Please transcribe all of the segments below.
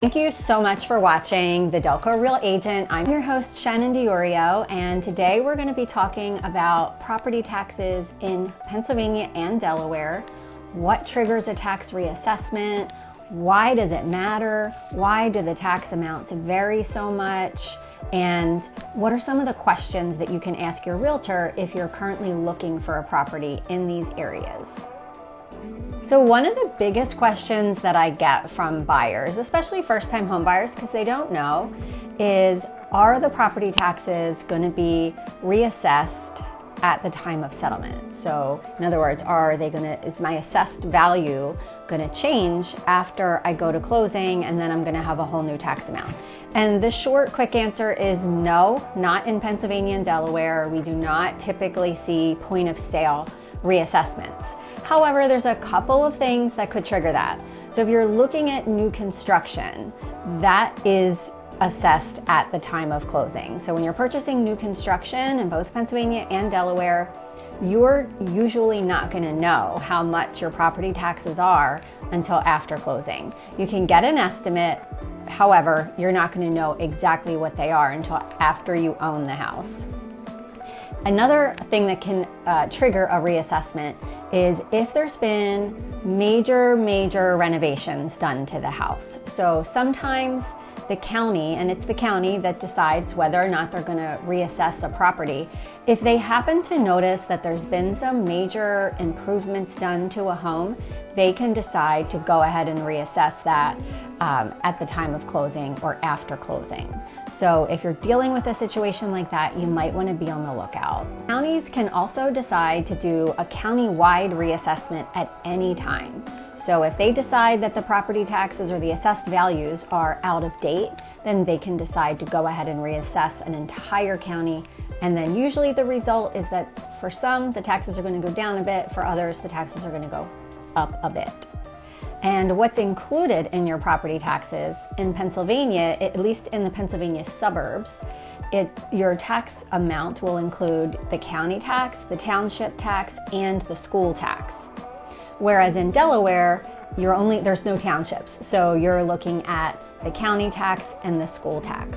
Thank you so much for watching The Delco Real Agent. I'm your host, Shannon Diiorio, and today we're going to be talking about property taxes in Pennsylvania and Delaware. What triggers a tax reassessment? Why does it matter? Why do the tax amounts vary so much? And what are some of the questions that you can ask your realtor if you're currently looking for a property in these areas? So one of the biggest questions that I get from buyers, especially first-time home buyers, because they don't know, is are the property taxes going to be reassessed at the time of settlement? So in other words, is my assessed value going to change after I go to closing and then I'm going to have a whole new tax amount? And the short, quick answer is no, not in Pennsylvania and Delaware. We do not typically see point of sale reassessments. However, there's a couple of things that could trigger that. So if you're looking at new construction, that is assessed at the time of closing. So when you're purchasing new construction in both Pennsylvania and Delaware, you're usually not going to know how much your property taxes are until after closing. You can get an estimate, however, you're not going to know exactly what they are until after you own the house. Another thing that can trigger a reassessment is if there's been major renovations done to the house. So sometimes the county, and it's the county that decides whether or not they're going to reassess a property, if they happen to notice that there's been some major improvements done to a home, they can decide to go ahead and reassess that at the time of closing or after closing. So if you're dealing with a situation like that, you might want to be on the lookout. Counties can also decide to do a county-wide reassessment at any time. So if they decide that the property taxes or the assessed values are out of date, then they can decide to go ahead and reassess an entire county. And then usually the result is that for some, the taxes are going to go down a bit. For others, the taxes are going to go up a bit. And what's included in your property taxes in Pennsylvania, at least in the Pennsylvania suburbs, your tax amount will include the county tax, the township tax, and the school tax. Whereas in Delaware, there's no townships, so you're looking at the county tax and the school tax.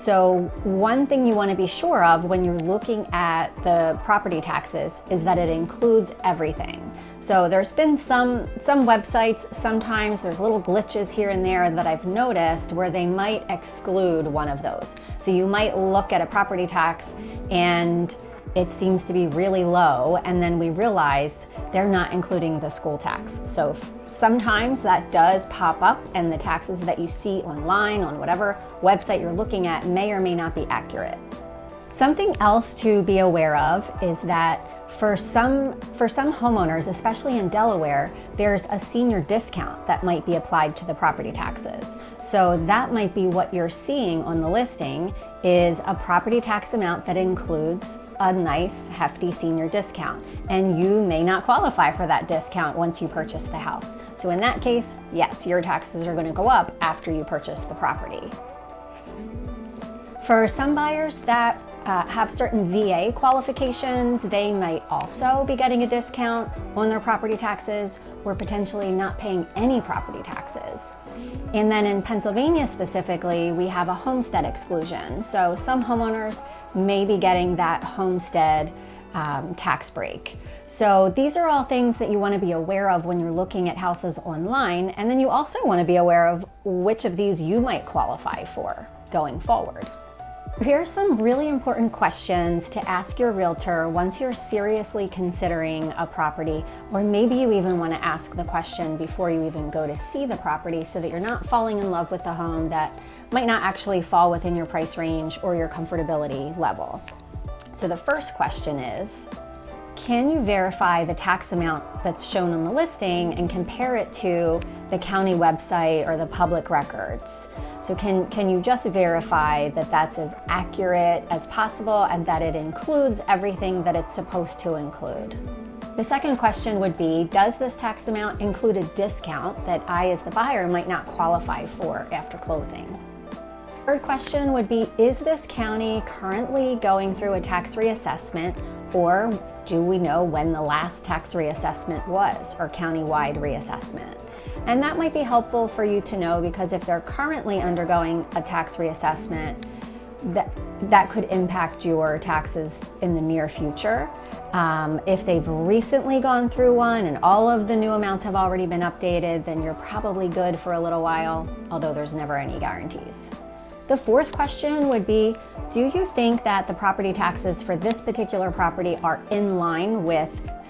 So one thing you want to be sure of when you're looking at the property taxes is that it includes everything. So there's been some websites, sometimes there's little glitches here and there that I've noticed where they might exclude one of those. So you might look at a property tax and it seems to be really low, and then we realize they're not including the school tax. So sometimes that does pop up, and the taxes that you see online on whatever website you're looking at may or may not be accurate. Something else to be aware of is that for some homeowners, especially in Delaware, there's a senior discount that might be applied to the property taxes. So that might be what you're seeing on the listing is a property tax amount that includes a nice hefty senior discount, and you may not qualify for that discount once you purchase the house. So in that case, yes, your taxes are going to go up after you purchase the property. For some buyers that have certain VA qualifications, they might also be getting a discount on their property taxes or potentially not paying any property taxes. And then in Pennsylvania specifically, we have a homestead exclusion. So some homeowners may be getting that homestead tax break. So these are all things that you want to be aware of when you're looking at houses online. And then you also want to be aware of which of these you might qualify for going forward. Here are some really important questions to ask your realtor once you're seriously considering a property, or maybe you even want to ask the question before you even go to see the property so that you're not falling in love with the home that might not actually fall within your price range or your comfortability level. So the first question is, can you verify the tax amount that's shown on the listing and compare it to the county website or the public records? So can you just verify that that's as accurate as possible and that it includes everything that it's supposed to include? The second question would be, does this tax amount include a discount that I as the buyer might not qualify for after closing? Third question would be, is this county currently going through a tax reassessment, or do we know when the last tax reassessment was, or county-wide reassessment? And that might be helpful for you to know, because if they're currently undergoing a tax reassessment, that could impact your taxes in the near future. If they've recently gone through one and all of the new amounts have already been updated, then you're probably good for a little while, although there's never any guarantees. The fourth question would be, do you think that the property taxes for this particular property are in line with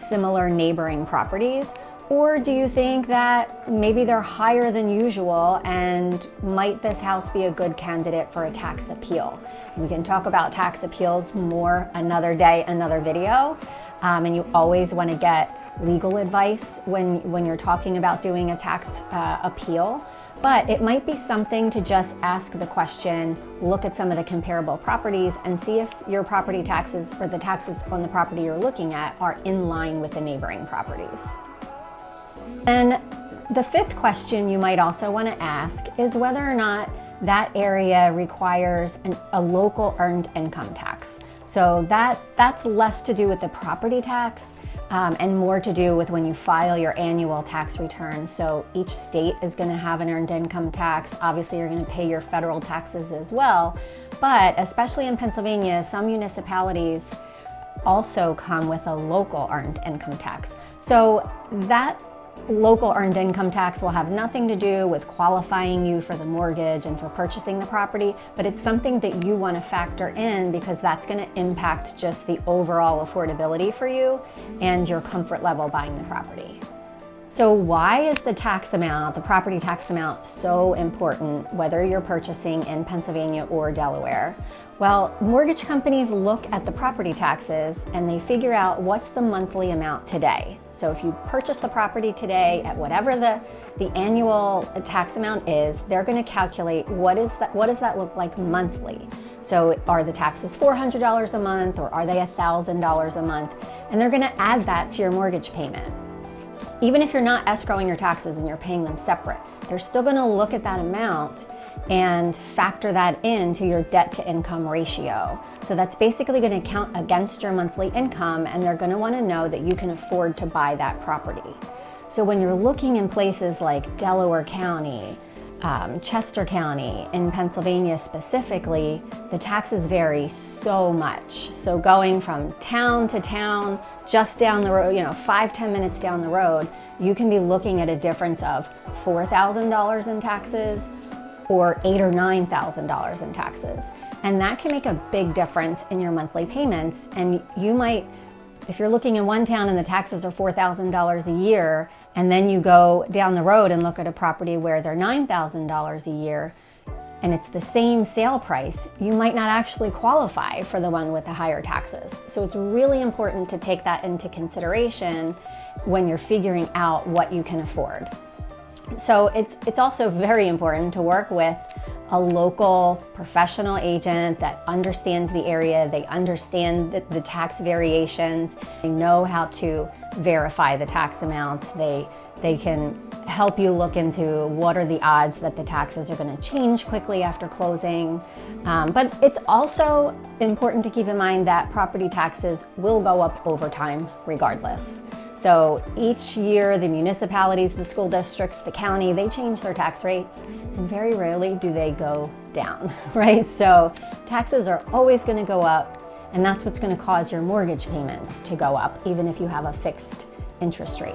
similar neighboring properties? Or do you think that maybe they're higher than usual, and might this house be a good candidate for a tax appeal? We can talk about tax appeals more another day, another video. And you always want to get legal advice when you're talking about doing a tax appeal. But it might be something to just ask the question, look at some of the comparable properties, and see if your property taxes, or the taxes on the property you're looking at, are in line with the neighboring properties. And the fifth question you might also want to ask is whether or not that area requires a local earned income tax. So that's less to do with the property tax and more to do with when you file your annual tax return. So each state is going to have an earned income tax. Obviously, you're going to pay your federal taxes as well. But especially in Pennsylvania, some municipalities also come with a local earned income tax. So that local earned income tax will have nothing to do with qualifying you for the mortgage and for purchasing the property, but it's something that you want to factor in, because that's going to impact just the overall affordability for you and your comfort level buying the property. So why is the tax amount, the property tax amount, so important whether you're purchasing in Pennsylvania or Delaware? Well, mortgage companies look at the property taxes and they figure out what's the monthly amount today. So if you purchase the property today at whatever the annual tax amount is, they're going to calculate what does that look like monthly. So are the taxes $400 a month, or are they $1,000 a month? And they're going to add that to your mortgage payment. Even if you're not escrowing your taxes and you're paying them separate, they're still going to look at that amount and factor that into your debt to income ratio. So that's basically going to count against your monthly income, and they're going to want to know that you can afford to buy that property. So when you're looking in places like Delaware County, Chester County, in Pennsylvania specifically, the taxes vary so much. So going from town to town, just down the road, 5-10 minutes down the road, you can be looking at a difference of $4,000 in taxes or $8,000 or $9,000 in taxes. And that can make a big difference in your monthly payments. And you might, if you're looking in one town and the taxes are $4,000 a year, and then you go down the road and look at a property where they're $9,000 a year, and it's the same sale price, you might not actually qualify for the one with the higher taxes. So it's really important to take that into consideration when you're figuring out what you can afford. So it's also very important to work with a local professional agent that understands the area, they understand the tax variations, they know how to verify the tax amounts, they can help you look into what are the odds that the taxes are going to change quickly after closing. But it's also important to keep in mind that property taxes will go up over time regardless. So each year, the municipalities, the school districts, the county, they change their tax rates, and very rarely do they go down, right? So taxes are always going to go up, and that's what's going to cause your mortgage payments to go up, even if you have a fixed interest rate.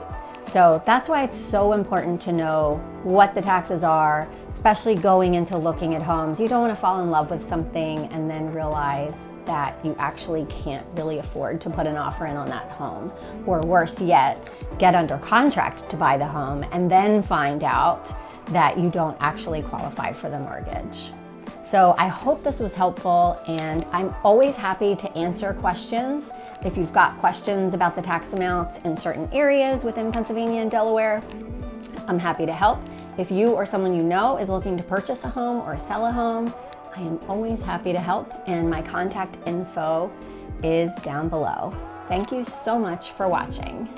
So that's why it's so important to know what the taxes are, especially going into looking at homes. You don't want to fall in love with something and then realize that you actually can't really afford to put an offer in on that home. Or worse yet, get under contract to buy the home and then find out that you don't actually qualify for the mortgage. So I hope this was helpful, and I'm always happy to answer questions. If you've got questions about the tax amounts in certain areas within Pennsylvania and Delaware, I'm happy to help. If you or someone you know is looking to purchase a home or sell a home, I am always happy to help, and my contact info is down below. Thank you so much for watching.